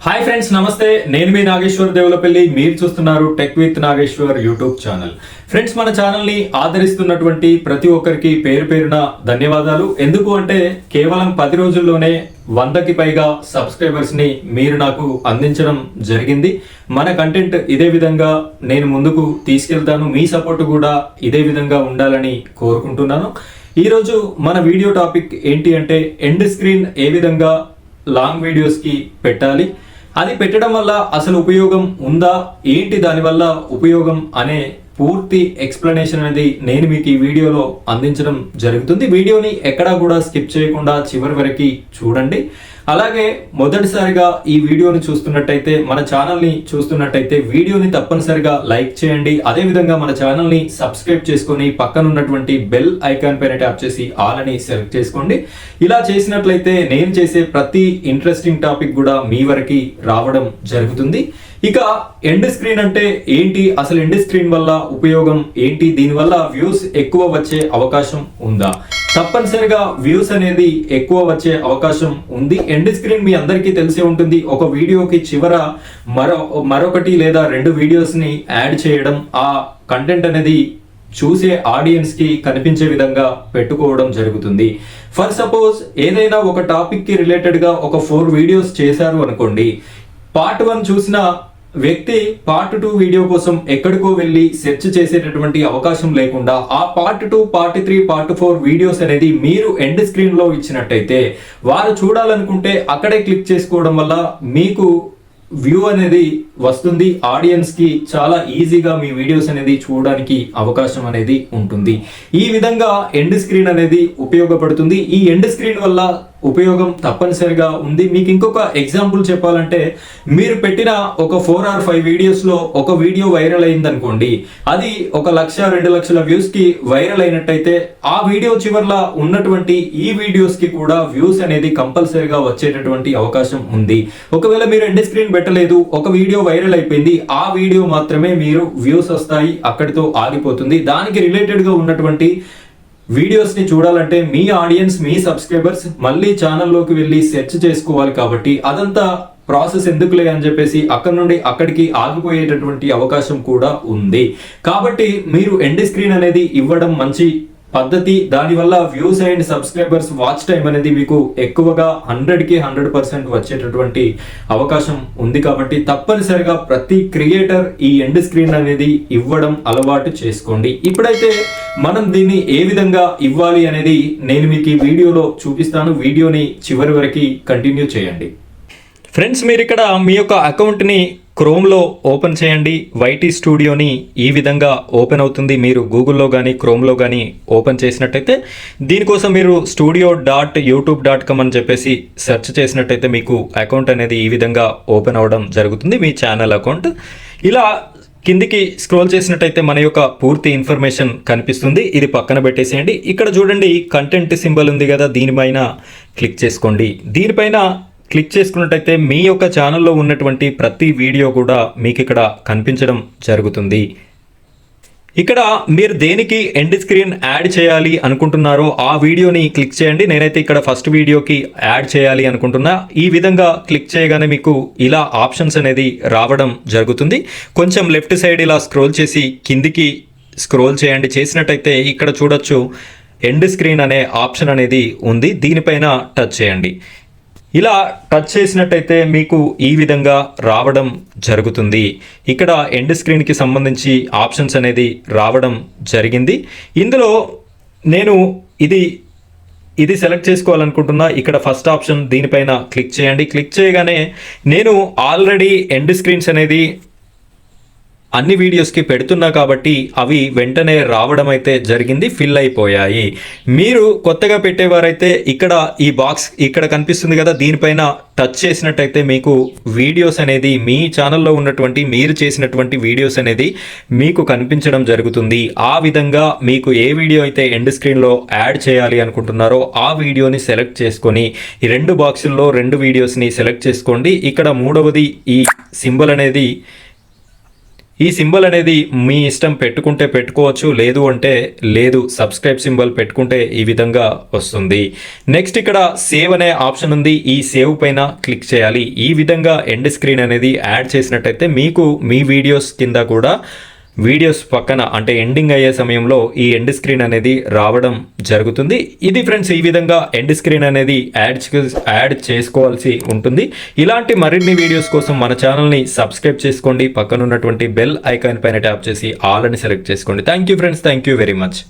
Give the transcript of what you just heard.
Hi friends, నమస్తే. నేను మీ నాగేశ్వర్ దేవులపల్లి. మీరు చూస్తున్నారు tech with Nageshwar YouTube channel. Friends, మన ఛానల్ని ఆదరిస్తున్నటువంటి ప్రతి ఒక్కరికి పేరు పేరున ధన్యవాదాలు. ఎందుకు అంటే కేవలం 10 రోజుల్లోనే 100కి పైగా సబ్స్క్రైబర్స్ని మీరు నాకు అందించడం జరిగింది. మన కంటెంట్ ఇదే విధంగా నేను ముందుకు తీసుకెళ్తాను. మీ సపోర్ట్ కూడా ఇదే విధంగా ఉండాలని కోరుకుంటున్నాను. ఈరోజు మన వీడియో టాపిక్ ఏంటి అంటే ఎండ్ స్క్రీన్ ఏ విధంగా లాంగ్ వీడియోస్కి పెట్టాలి, అది పెట్టడం వల్ల అసలు ఉపయోగం ఉందా, ఏంటి దానివల్ల ఉపయోగం అనే పూర్తి ఎక్స్ప్లెనేషన్ అనేది నేను మీకు ఈ వీడియోలో అందించడం జరుగుతుంది. వీడియోని ఎక్కడా కూడా స్కిప్ చేయకుండా చివరి వరకు చూడండి. అలాగే మొదటిసారిగా ఈ వీడియోని చూస్తున్నట్టయితే, మన ఛానల్ని చూస్తున్నట్టయితే వీడియోని తప్పనిసరిగా లైక్ చేయండి. అదేవిధంగా మన ఛానల్ని సబ్స్క్రైబ్ చేసుకొని పక్కన ఉన్నటువంటి బెల్ ఐకాన్ పైన ట్యాప్ చేసి ఆల్ అని సెలెక్ట్ చేసుకోండి. ఇలా చేసినట్లయితే నేను చేసే ప్రతి ఇంట్రెస్టింగ్ టాపిక్ కూడా మీ వరకు రావడం జరుగుతుంది. ఇక ఎండ్ స్క్రీన్ అంటే ఏంటి, అసలు ఎండ్ స్క్రీన్ వల్ల ఉపయోగం ఏంటి, దీనివల్ల వ్యూస్ ఎక్కువ వచ్చే అవకాశం ఉందా? తప్పనిసరిగా వ్యూస్ అనేది ఎక్కువ వచ్చే అవకాశం ఉంది. ఎండ్ స్క్రీన్ మీ అందరికీ తెలిసే ఉంటుంది. ఒక వీడియోకి చివర మరొకటి లేదా 2 వీడియోస్ని యాడ్ చేయడం, ఆ కంటెంట్ అనేది చూసే ఆడియన్స్ కి కనిపించే విధంగా పెట్టుకోవడం జరుగుతుంది. ఫర్ సపోజ్ ఏదైనా ఒక టాపిక్ కి రిలేటెడ్ గా ఒక 4 వీడియోస్ చేశారు అనుకోండి. పార్ట్ 1 చూసిన వ్యక్తి పార్ట్ 2 వీడియో కోసం ఎక్కడికో వెళ్ళి సెర్చ్ చేసేటటువంటి అవకాశం లేకుండా ఆ పార్ట్ 2, పార్ట్ 3, పార్ట్ 4 వీడియోస్ అనేది మీరు ఎండ్ స్క్రీన్ లో ఇచ్చినట్టయితే వారు చూడాలనుకుంటే అక్కడే క్లిక్ చేసుకోవడం వల్ల మీకు వ్యూ అనేది వస్తుంది. ఆడియన్స్ కి చాలా ఈజీగా మీ వీడియోస్ అనేది చూడడానికి అవకాశం అనేది ఉంటుంది. ఈ విధంగా ఎండ్ స్క్రీన్ అనేది ఉపయోగపడుతుంది. ఈ ఎండ్ స్క్రీన్ వల్ల ఉపయోగం తప్పనిసరిగా ఉంది. మీకు ఇంకొక ఎగ్జాంపుల్ చెప్పాలంటే, మీరు పెట్టిన ఒక 4 or 5 వీడియోస్ లో ఒక వీడియో వైరల్ అయింది అనుకోండి. అది 1 లక్ష 2 లక్షల వ్యూస్ కి వైరల్ అయినట్టయితే ఆ వీడియో చివర్లా ఉన్నటువంటి ఈ వీడియోస్ కి కూడా వ్యూస్ అనేది కంపల్సరిగా వచ్చేటటువంటి అవకాశం ఉంది. ఒకవేళ మీరు ఎండ్ స్క్రీన్ పెట్టలేదు, ఒక వీడియో వైరల్ అయిపోయింది, ఆ వీడియో మాత్రమే మీరు వ్యూస్ వస్తాయి, అక్కడితో ఆగిపోతుంది. దానికి రిలేటెడ్ గా ఉన్నటువంటి వీడియోస్ ని చూడాలంటే మీ ఆడియన్స్, మీ సబ్స్క్రైబర్స్ మళ్ళీ ఛానల్లోకి వెళ్ళి సెర్చ్ చేసుకోవాలి. కాబట్టి అదంతా ప్రాసెస్ ఎందుకులే అని చెప్పేసి అక్కడ నుండి అక్కడికి ఆగిపోయేటటువంటి అవకాశం కూడా ఉంది. కాబట్టి మీరు ఎండ్ స్క్రీన్ అనేది ఇవ్వడం మంచి పద్ధతి. దానివల్ల views and subscribers watch time అనేది మీకు ఎక్కువగా 100కి 100% వచ్చేటటువంటి అవకాశం ఉంది. కాబట్టి తప్పనిసరిగా ప్రతి క్రియేటర్ ఈ ఎండ్ స్క్రీన్ అనేది ఇవ్వడం అలవాటు చేసుకోండి. ఇప్పుడైతే మనం దీన్ని ఏ విధంగా ఇవ్వాలి అనేది నేను మీకు ఈ వీడియోలో చూపిస్తాను. వీడియోని చివరి వరకు కంటిన్యూ చేయండి. ఫ్రెండ్స్, మీరు ఇక్కడ మీ యొక్క అకౌంట్ని క్రోమ్లో ఓపెన్ చేయండి. వైటీ స్టూడియోని ఈ విధంగా ఓపెన్ అవుతుంది. మీరు గూగుల్లో కానీ క్రోమ్లో కానీ ఓపెన్ చేసినట్టయితే దీనికోసం మీరు studio.youtube.com అని చెప్పేసి సెర్చ్ చేసినట్టయితే మీకు అకౌంట్ అనేది ఈ విధంగా ఓపెన్ అవ్వడం జరుగుతుంది, మీ ఛానల్ అకౌంట్. ఇలా కిందికి స్క్రోల్ చేసినట్టయితే మన యొక్క పూర్తి ఇన్ఫర్మేషన్ కనిపిస్తుంది. ఇది పక్కన పెట్టేసేయండి. ఇక్కడ చూడండి కంటెంట్ సింబల్ ఉంది కదా, దీనిపైన క్లిక్ చేసుకోండి. దీనిపైన క్లిక్ చేసుకున్నట్టయితే మీ యొక్క ఛానల్లో ఉన్నటువంటి ప్రతి వీడియో కూడా మీకు ఇక్కడ కనిపించడం జరుగుతుంది. ఇక్కడ మీరు దేనికి ఎండ్ స్క్రీన్ యాడ్ చేయాలి అనుకుంటున్నారో ఆ వీడియోని క్లిక్ చేయండి. నేనైతే ఇక్కడ ఫస్ట్ వీడియోకి యాడ్ చేయాలి అనుకుంటున్నా. ఈ విధంగా క్లిక్ చేయగానే మీకు ఇలా ఆప్షన్స్ అనేది రావడం జరుగుతుంది. కొంచెం లెఫ్ట్ సైడ్ ఇలా స్క్రోల్ చేసి కిందికి స్క్రోల్ చేయండి. చేసినట్టయితే ఇక్కడ చూడొచ్చు ఎండ్ స్క్రీన్ అనే ఆప్షన్ అనేది ఉంది. దీనిపైన టచ్ చేయండి. ఇలా టచ్ చేసినట్టయితే మీకు ఈ విధంగా రావడం జరుగుతుంది. ఇక్కడ ఎండ్ స్క్రీన్కి సంబంధించి ఆప్షన్స్ అనేది రావడం జరిగింది. ఇందులో నేను ఇది సెలెక్ట్ చేసుకోవాలనుకుంటున్నా. ఇక్కడ ఫస్ట్ ఆప్షన్ దీనిపైన క్లిక్ చేయండి. క్లిక్ చేయగానే నేను ఆల్రెడీ ఎండ్ స్క్రీన్స్ అనేది అన్ని వీడియోస్కి పెడుతున్నా కాబట్టి అవి వెంటనే రావడం అయితే జరిగింది, ఫిల్ అయిపోయాయి. మీరు కొత్తగా పెట్టేవారైతే ఇక్కడ ఈ బాక్స్ ఇక్కడ కనిపిస్తుంది కదా, దీనిపైన టచ్ చేసినట్టయితే మీకు వీడియోస్ అనేది మీ ఛానల్లో ఉన్నటువంటి మీరు చేసినటువంటి వీడియోస్ అనేది మీకు కనిపించడం జరుగుతుంది. ఆ విధంగా మీకు ఏ వీడియో అయితే ఎండ్ స్క్రీన్లో యాడ్ చేయాలి అనుకుంటున్నారో ఆ వీడియోని సెలెక్ట్ చేసుకొని ఈ 2 బాక్సుల్లో 2 వీడియోస్ని సెలెక్ట్ చేసుకోండి. ఇక్కడ 3వది ఈ సింబల్ అనేది ఈ సింబల్ అనేది మీ ఇష్టం, పెట్టుకుంటే పెట్టుకోవచ్చు, లేదు అంటే లేదు. సబ్స్క్రైబ్ సింబల్ పెట్టుకుంటే ఈ విధంగా వస్తుంది. నెక్స్ట్ ఇక్కడ సేవ్ అనే ఆప్షన్ ఉంది. ఈ సేవ్ పైన క్లిక్ చేయాలి. ఈ విధంగా ఎండ్ స్క్రీన్ అనేది యాడ్ చేసినట్టయితే మీకు మీ వీడియోస్ కింద కూడా వీడియోస్ పక్కన అంటే ఎండింగ్ అయ్యే సమయంలో ఈ ఎండ్ స్క్రీన్ అనేది రావడం జరుగుతుంది. ఇది ఫ్రెండ్స్, ఈ విధంగా ఎండ్ స్క్రీన్ అనేది యాడ్ చేసుకోవాల్సి ఉంటుంది. ఇలాంటి మరిన్ని వీడియోస్ కోసం మన ఛానల్ని సబ్స్క్రైబ్ చేసుకోండి. పక్కన ఉన్నటువంటి బెల్ ఐకాన్ పైన ట్యాప్ చేసి ఆల్ అని సెలెక్ట్ చేసుకోండి. Thank you friends, thank you very much.